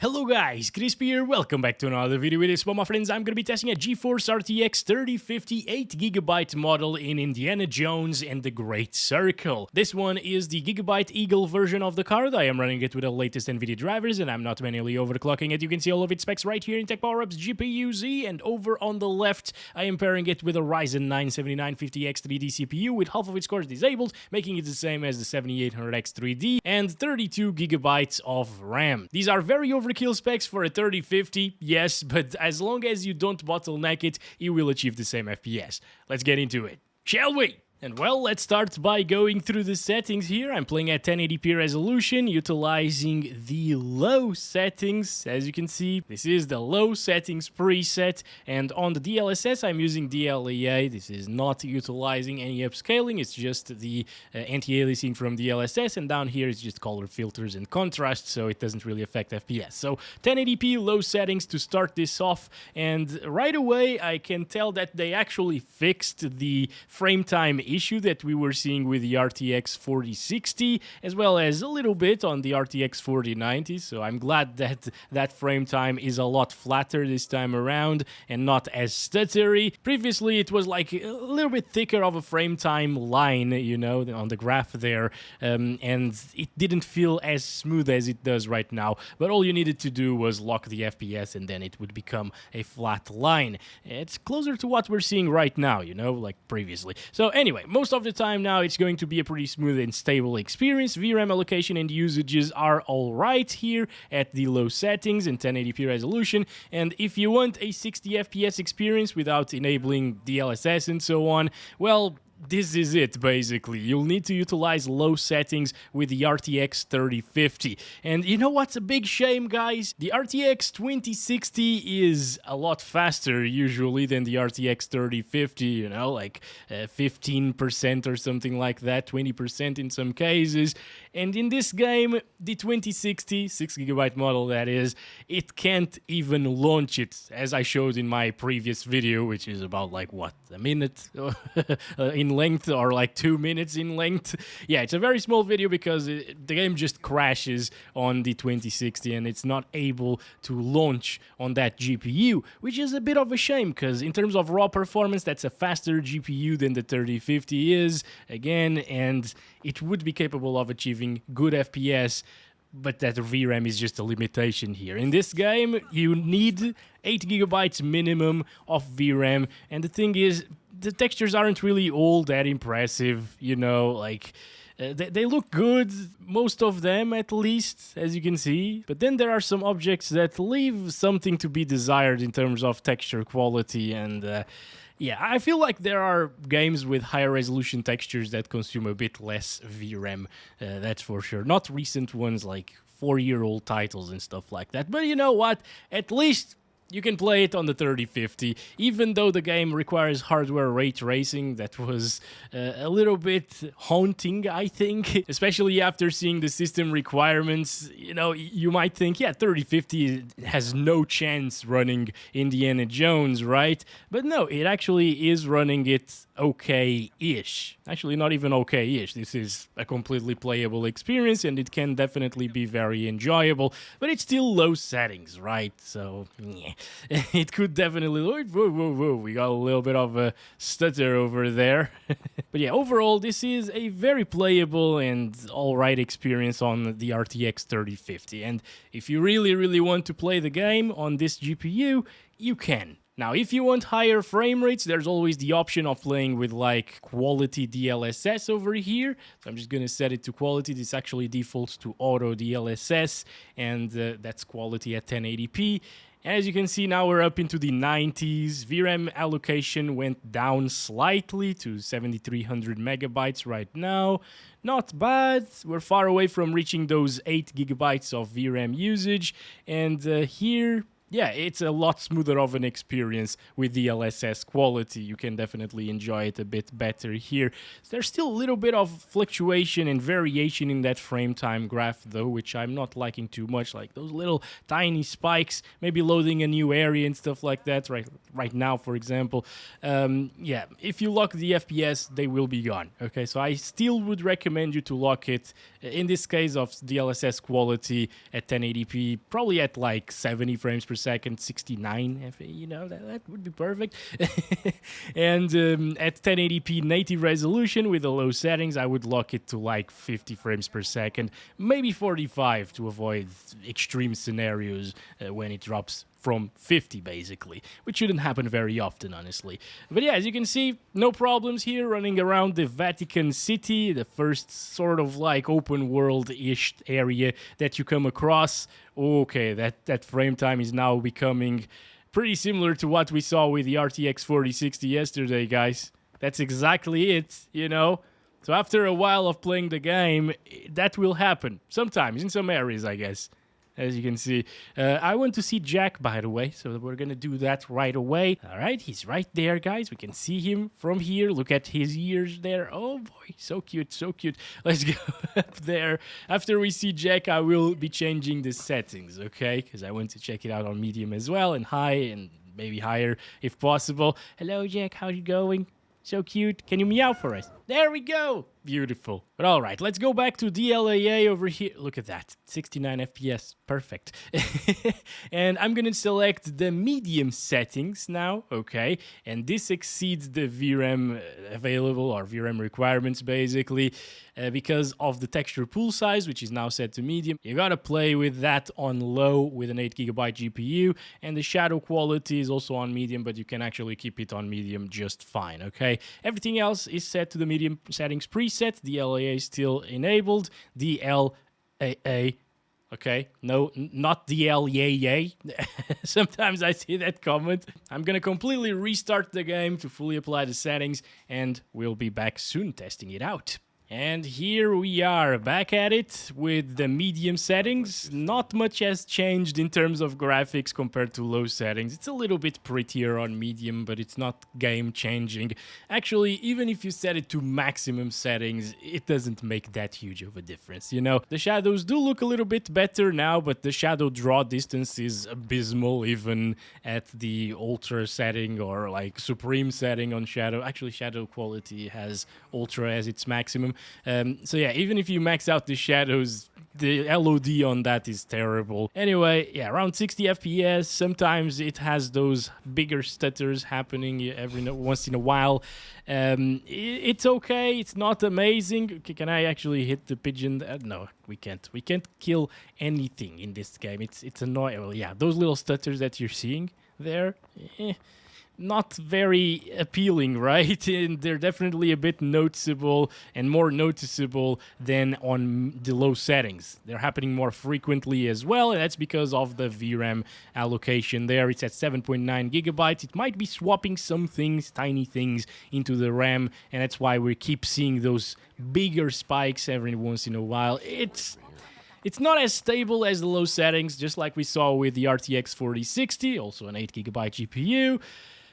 Hello guys, Crispy here, welcome back to another video. With this one, my friends, I'm gonna be testing a GeForce RTX 3050 8GB model in Indiana Jones and the Great Circle. This one is the Gigabyte Eagle version of the card. I am running it with the latest Nvidia drivers and I'm not manually overclocking it. You can see all of its specs right here in Tech Power Up's GPU-Z, and over on the left, I am pairing it with a Ryzen 9 7950X 3D CPU with half of its cores disabled, making it the same as the 7800X 3D and 32GB of RAM. These are very overkill specs for a 3050, yes, but as long as you don't bottleneck it, you will achieve the same FPS. Let's get into it, shall we? And well, let's start by going through the settings here. I'm playing at 1080p resolution, utilizing the low settings. As you can see, this is the low settings preset. And on the DLSS, I'm using DLEA. This is not utilizing any upscaling. It's just the anti-aliasing from DLSS. And down here, it's just color filters and contrast, so it doesn't really affect FPS. So 1080p low settings to start this off. And right away, I can tell that they actually fixed the frame time issue that we were seeing with the RTX 4060, as well as a little bit on the RTX 4090. So I'm glad that that frame time is a lot flatter this time around and not as stuttery. Previously, it was like a little bit thicker of a frame time line, you know, on the graph there, and it didn't feel as smooth as it does right now. But all you needed to do was lock the FPS and then it would become a flat line. It's closer to what we're seeing right now, you know, like previously. So anyway, most of the time now it's going to be a pretty smooth and stable experience. VRAM allocation and usages are all right here at the low settings and 1080p resolution. And if you want a 60 FPS experience without enabling DLSS and so on, well, this is it, basically. You'll need to utilize low settings with the RTX 3050. And you know what's a big shame, guys? The RTX 2060 is a lot faster, usually, than the RTX 3050, you know, like 15% or something like that, 20% in some cases. And in this game, the 2060, 6GB model that is, it can't even launch it, as I showed in my previous video, which is about, like, what, a minute in length, or like 2 minutes in length. Yeah, it's a very small video because the game just crashes on the 2060 and it's not able to launch on that GPU, which is a bit of a shame because in terms of raw performance, that's a faster GPU than the 3050 is, again, and it would be capable of achieving good FPS, but that VRAM is just a limitation here. In this game, you need 8GB minimum of VRAM, and the thing is, the textures aren't really all that impressive, you know, like, they look good, most of them at least, as you can see, but then there are some objects that leave something to be desired in terms of texture quality, and yeah, I feel like there are games with higher resolution textures that consume a bit less VRAM, that's for sure. Not recent ones like 4-year-old titles and stuff like that, but you know what, at least you can play it on the 3050, even though the game requires hardware ray tracing. That was a little bit haunting, I think, especially after seeing the system requirements. You know, you might think, yeah, 3050 has no chance running Indiana Jones, right? But no, it actually is running it okay-ish. Actually, not even okay-ish. This is a completely playable experience, and it can definitely be very enjoyable, but it's still low settings, right? So, yeah. It could definitely... Whoa, we got a little bit of a stutter over there. But yeah, overall, this is a very playable and alright experience on the RTX 3050. And if you really want to play the game on this GPU, you can. Now, if you want higher frame rates, there's always the option of playing with, like, quality DLSS over here. So I'm just going to set it to quality. This actually defaults to auto DLSS, and that's quality at 1080p. As you can see, now we're up into the 90s. VRAM allocation went down slightly to 7,300 megabytes right now. Not bad. We're far away from reaching those 8 gigabytes of VRAM usage. And here... yeah, it's a lot smoother of an experience with the DLSS quality. You can definitely enjoy it a bit better here. There's still a little bit of fluctuation and variation in that frame time graph though, which I'm not liking too much, like those little tiny spikes, maybe loading a new area and stuff like that right now, for example. Yeah, if you lock the FPS, they will be gone. Okay, so I still would recommend you to lock it, in this case of DLSS quality, at 1080p, probably at like 70 frames per second, 69, you know, that would be perfect. And at 1080p native resolution with the low settings, I would lock it to like 50 frames per second, maybe 45 to avoid extreme scenarios when it drops from 50 basically, which shouldn't happen very often, honestly. But yeah, as you can see, no problems here running around the Vatican City, the first sort of like open world-ish area that you come across. Okay, that frame time is now becoming pretty similar to what we saw with the RTX 4060 yesterday, guys. That's exactly it, you know? So after a while of playing the game, that will happen. Sometimes, in some areas, I guess. As you can see. I want to see Jack, by the way, so we're gonna do that right away. All right, he's right there, guys. We can see him from here. Look at his ears there. Oh boy, so cute, so cute. Let's go up there. After we see Jack, I will be changing the settings, okay? Because I want to check it out on medium as well, and high, and maybe higher if possible. Hello, Jack, how's it going? So cute. Can you meow for us? There we go. Beautiful. But all right, let's go back to DLAA over here. Look at that. 69 FPS. Perfect. And I'm going to select the medium settings now. Okay. And this exceeds the VRAM available, or VRAM requirements, basically, because of the texture pool size, which is now set to medium. You got to play with that on low with an 8GB GPU. And the shadow quality is also on medium, but you can actually keep it on medium just fine. Okay. Everything else is set to the medium settings preset. DLAA is still enabled. DLAA, okay, no, not DLAA. Sometimes I see that comment. I'm gonna completely restart the game to fully apply the settings, and we'll be back soon testing it out. And here we are, back at it with the medium settings. Not much has changed in terms of graphics compared to low settings. It's a little bit prettier on medium, but it's not game-changing. Actually, even if you set it to maximum settings, it doesn't make that huge of a difference, you know? The shadows do look a little bit better now, but the shadow draw distance is abysmal, even at the ultra setting or like supreme setting on shadow. Actually, shadow quality has ultra as its maximum. So yeah, even if you max out the shadows, the LOD on that is terrible. Anyway, yeah, around 60 FPS. Sometimes it has those bigger stutters happening once in a while. It's okay. It's not amazing. Can I actually hit the pigeon? No, we can't. We can't kill anything in this game. It's annoying. Well, yeah, those little stutters that you're seeing there. Not very appealing, right? And they're definitely a bit noticeable and more noticeable than on the low settings. They're happening more frequently as well, and that's because of the VRAM allocation there. It's at 7.9 gigabytes. It might be swapping some things, tiny things, into the RAM, and that's why we keep seeing those bigger spikes every once in a while. It's not as stable as the low settings, just like we saw with the RTX 4060, also an 8GB GPU.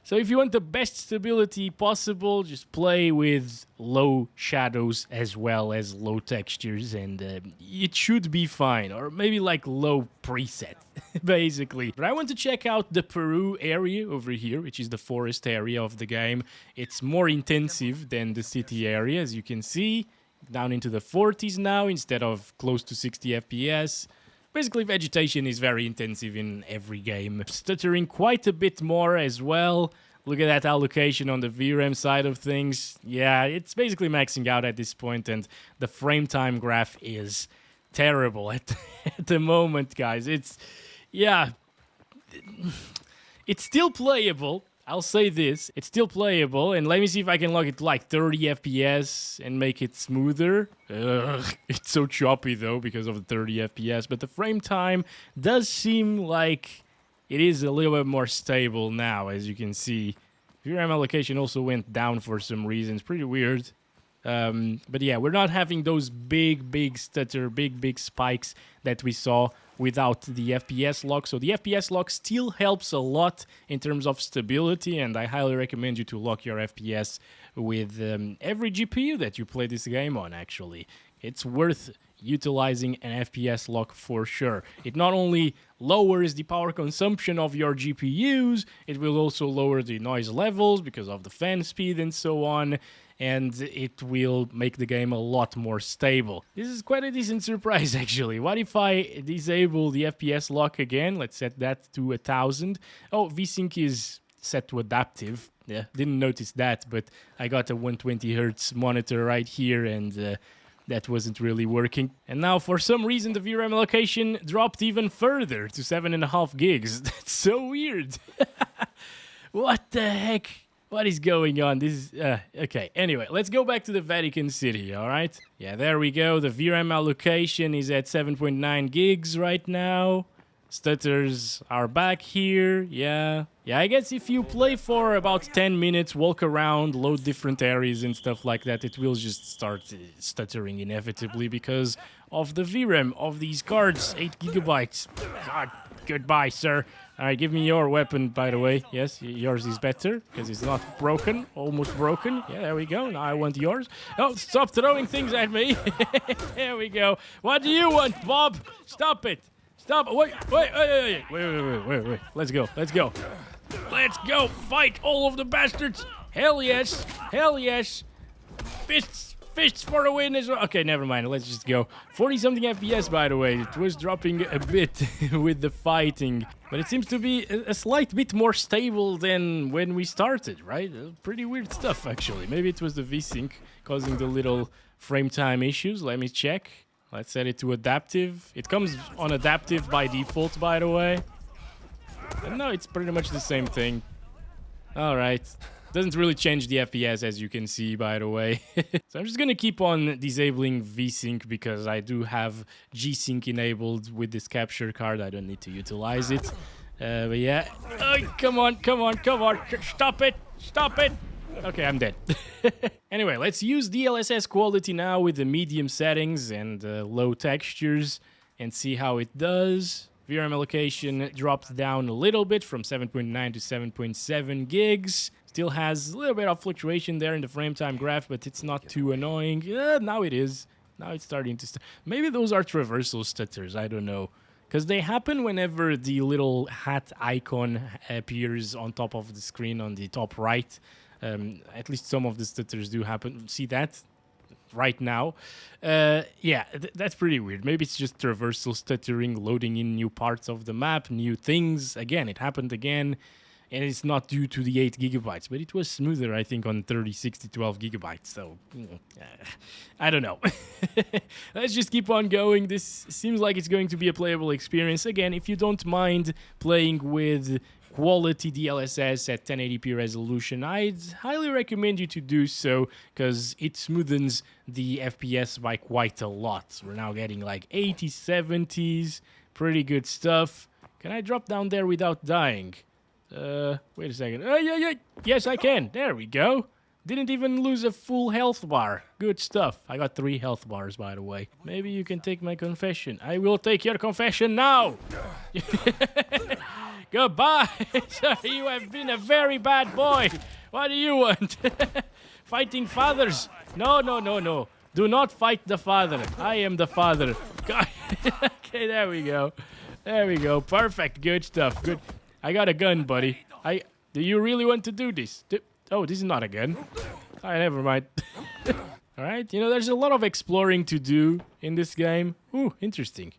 So if you want the best stability possible, just play with low shadows as well as low textures, and it should be fine. Or maybe like low preset, basically. But I want to check out the Peru area over here, which is the forest area of the game. It's more intensive than the city area, as you can see. Down into the 40s now, instead of close to 60 FPS. Basically, vegetation is very intensive in every game. Stuttering quite a bit more as well. Look at that allocation on the VRAM side of things. Yeah, it's basically maxing out at this point, and the frame time graph is terrible at the moment, guys. It's still playable. I'll say this, it's still playable, and let me see if I can lock it to like 30 FPS and make it smoother. It's so choppy though because of the 30 FPS, but the frame time does seem like it is a little bit more stable now, as you can see. VRAM allocation also went down for some reasons, pretty weird. But yeah, we're not having those big stutter, big spikes that we saw without the FPS lock. So the FPS lock still helps a lot in terms of stability, and I highly recommend you to lock your FPS with every GPU that you play this game on, actually. It's worth utilizing an FPS lock for sure. It not only lowers the power consumption of your GPUs, it will also lower the noise levels because of the fan speed and so on, and it will make the game a lot more stable. This is quite a decent surprise, actually. What if I disable the FPS lock again? Let's set that to 1000. Oh, VSync is set to adaptive. Yeah, didn't notice that, but I got a 120Hz monitor right here, and that wasn't really working. And now, for some reason, the VRAM allocation dropped even further to 7.5 gigs. That's so weird. What the heck? What is going on? This is... okay, anyway, let's go back to the Vatican City, alright? Yeah, there we go. The VRAM allocation is at 7.9 gigs right now. Stutters are back here, yeah. Yeah, I guess if you play for about 10 minutes, walk around, load different areas and stuff like that, it will just start stuttering inevitably because of the VRAM of these cards, 8 gigabytes. God, goodbye, sir. Alright, give me your weapon, by the way. Yes, yours is better, because it's not broken, almost broken. Yeah, there we go, now I want yours. Oh, stop throwing things at me. There we go. What do you want, Bob? Stop it. Stop! Wait! Let's go! Let's go! Let's go! Fight all of the bastards! Hell yes! Hell yes! Fists for the win as well. Okay, never mind. Let's just go. 40-something FPS, by the way. It was dropping a bit with the fighting, but it seems to be a slight bit more stable than when we started, right? Pretty weird stuff, actually. Maybe it was the VSync causing the little frame time issues. Let me check. Let's set it to adaptive. It comes on adaptive by default, by the way. And no, it's pretty much the same thing. Alright. Doesn't really change the FPS, as you can see, by the way. So I'm just gonna keep on disabling VSync because I do have G-Sync enabled with this capture card. I don't need to utilize it. But yeah. Oh, come on, come on, come on. Stop it! Stop it! Okay, I'm dead. Anyway, let's use DLSS quality now with the medium settings and low textures and see how it does. VRAM allocation dropped down a little bit from 7.9 to 7.7 gigs. Still has a little bit of fluctuation there in the frame time graph, but it's not too annoying. Now it is. Now it's starting to... Maybe those are traversal stutters, I don't know. Because they happen whenever the little hat icon appears on top of the screen on the top right. At least some of the stutters do happen. See that? Right now. Yeah, that's pretty weird. Maybe it's just traversal stuttering, loading in new parts of the map, new things. Again, it happened again. And it's not due to the 8 gigabytes, but it was smoother, I think, on 3060 12 gigabytes. So, I don't know. Let's just keep on going. This seems like it's going to be a playable experience. Again, if you don't mind playing with quality DLSS at 1080p resolution, I'd highly recommend you to do so because it smoothens the FPS by quite a lot. We're now getting like 80s, 70s, pretty good stuff. Can I drop down there without dying? Wait a second. Yeah. Yes, I can. There we go. Didn't even lose a full health bar. Good stuff. I got 3 health bars, by the way. Maybe you can take my confession. I will take your confession now. Goodbye. You have been a very bad boy. What do you want? Fighting fathers? No. Do not fight the father. I am the father. Okay, there we go. There we go. Perfect. Good stuff. Good. I got a gun, buddy. Do you really want to do this? Oh, this is not a gun. Never mind. Alright, you know, there's a lot of exploring to do in this game. Ooh, interesting.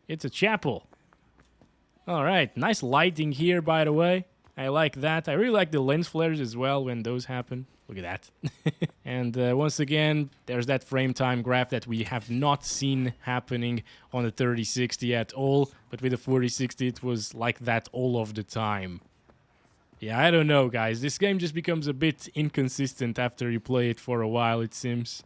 It's a chapel. Alright, nice lighting here, by the way. I like that. I really like the lens flares as well when those happen. Look at that. And once again, there's that frame time graph that we have not seen happening on the 3060 at all. But with the 4060, it was like that all of the time. Yeah, I don't know, guys. This game just becomes a bit inconsistent after you play it for a while, it seems.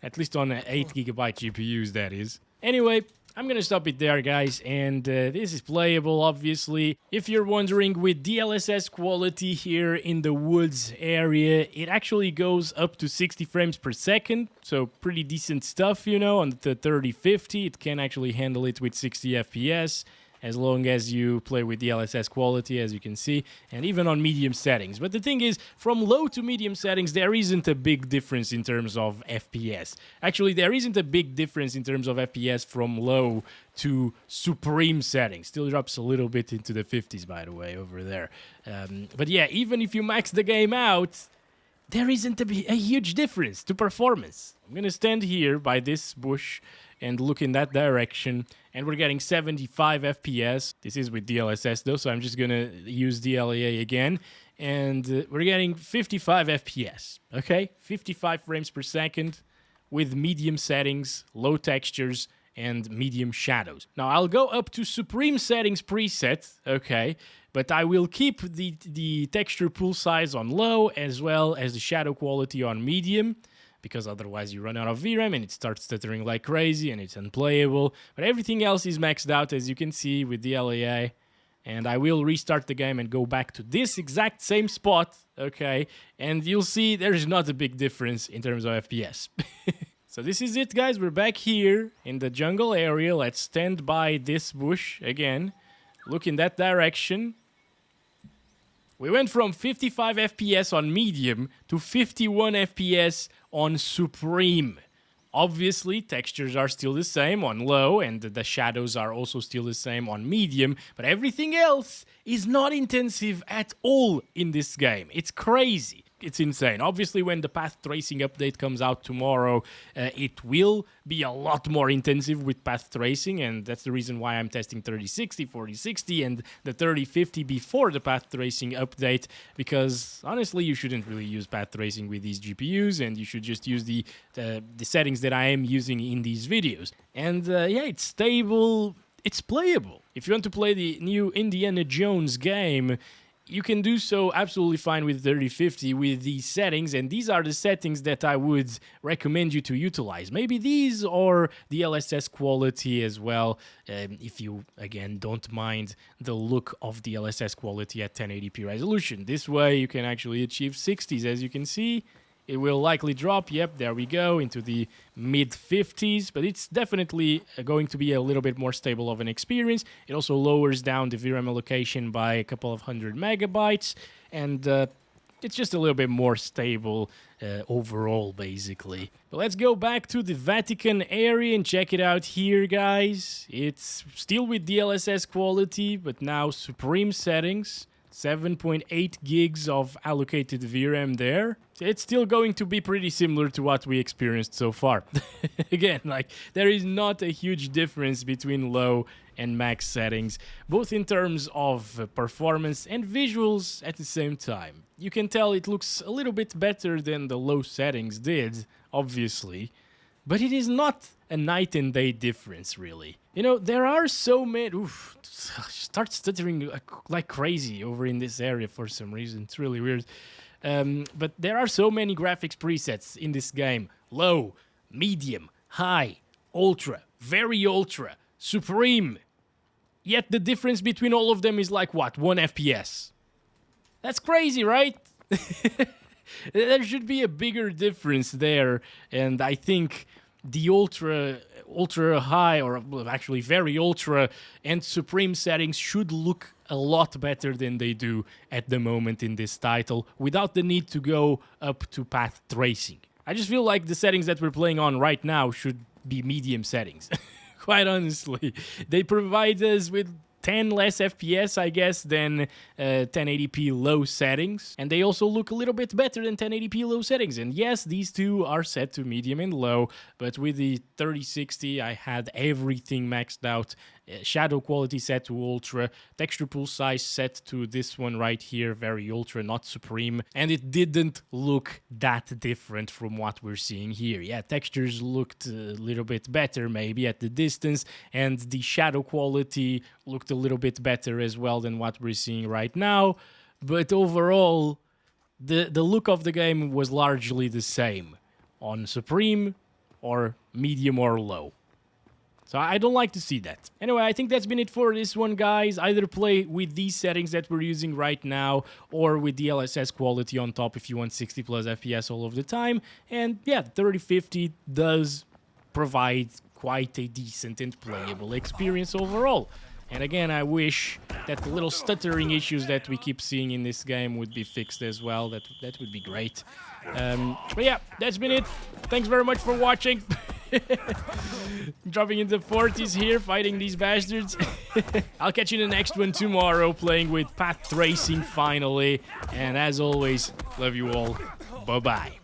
At least on 8 gigabyte GPUs, that is. Anyway, I'm gonna stop it there, guys, and this is playable, obviously. If you're wondering, with DLSS quality here in the woods area, it actually goes up to 60 frames per second, so pretty decent stuff, you know. On the 3050, it can actually handle it with 60 FPS, as long as you play with DLSS quality, as you can see, and even on medium settings. But the thing is, from low to medium settings, there isn't a big difference in terms of FPS. Actually, there isn't a big difference in terms of FPS from low to supreme settings. Still drops a little bit into the 50s, by the way, over there. But yeah, even if you max the game out, there isn't a huge difference to performance. I'm gonna stand here by this bush and look in that direction, and we're getting 75 FPS. This is with DLSS though, so I'm just gonna use DLEA again, and we're getting 55 FPS, okay? 55 frames per second with medium settings, low textures, and medium shadows. Now, I'll go up to supreme settings preset, okay? But I will keep the texture pool size on low, as well as the shadow quality on medium, because otherwise you run out of VRAM and it starts stuttering like crazy and it's unplayable. But everything else is maxed out, as you can see, with the LAA. And I will restart the game and go back to this exact same spot, okay? And you'll see there's not a big difference in terms of FPS. So this is it, guys. We're back here in the jungle area. Let's stand by this bush again. Look in that direction. We went from 55 FPS on medium to 51 FPS on supreme. Obviously, textures are still the same on low, and the shadows are also still the same on medium, but everything else is not intensive at all in this game. It's crazy. It's insane. Obviously, when the path tracing update comes out tomorrow, it will be a lot more intensive with path tracing, and that's the reason why I'm testing 3060, 4060, and the 3050 before the path tracing update, because honestly, you shouldn't really use path tracing with these GPUs, and you should just use the settings that I am using in these videos. And yeah, it's stable, it's playable. If you want to play the new Indiana Jones game, you can do so absolutely fine with 3050 with these settings, and these are the settings that I would recommend you to utilize. Maybe these or the DLSS quality as well, if you, again, don't mind the look of the DLSS quality at 1080p resolution. This way you can actually achieve 60s, as you can see. It will likely drop, yep, there we go, into the mid-50s, but it's definitely going to be a little bit more stable of an experience. It also lowers down the VRAM allocation by a couple of 100 megabytes, and it's just a little bit more stable overall, basically. But let's go back to the Vatican area and check it out here, guys. It's still with DLSS quality, but now supreme settings. 7.8 gigs of allocated VRAM there. It's still going to be pretty similar to what we experienced so far. Again, like, there is not a huge difference between low and max settings, both in terms of performance and visuals at the same time. You can tell it looks a little bit better than the low settings did, obviously, but it is not a night and day difference, really. You know, there are so many... Oof, start stuttering like crazy over in this area for some reason. It's really weird. But there are so many graphics presets in this game. Low, medium, high, ultra, very ultra, supreme. Yet the difference between all of them is like, what, 1 FPS? That's crazy, right? There should be a bigger difference there, and I think the ultra high, or actually very ultra and supreme settings should look a lot better than they do at the moment in this title, without the need to go up to path tracing. I just feel like the settings that we're playing on right now should be medium settings. Quite honestly, they provide us with 10 less FPS, I guess, than 1080p low settings. And they also look a little bit better than 1080p low settings. And yes, these two are set to medium and low, but with the 3060, I had everything maxed out. Shadow quality set to ultra, texture pool size set to this one right here, very ultra, not supreme, and it didn't look that different from what we're seeing here. Yeah, textures looked a little bit better maybe at the distance, and the shadow quality looked a little bit better as well than what we're seeing right now, but overall, the look of the game was largely the same on supreme or medium or low. So I don't like to see that. Anyway, I think that's been it for this one, guys. Either play with these settings that we're using right now or with DLSS quality on top if you want 60 plus FPS all of the time. And yeah, 3050 does provide quite a decent and playable experience overall. And again, I wish that the little stuttering issues that we keep seeing in this game would be fixed as well. That would be great. But yeah, that's been it. Thanks very much for watching. Dropping into 40s here, fighting these bastards. I'll catch you in the next one tomorrow, playing with path tracing finally. And as always, love you all. Bye-bye.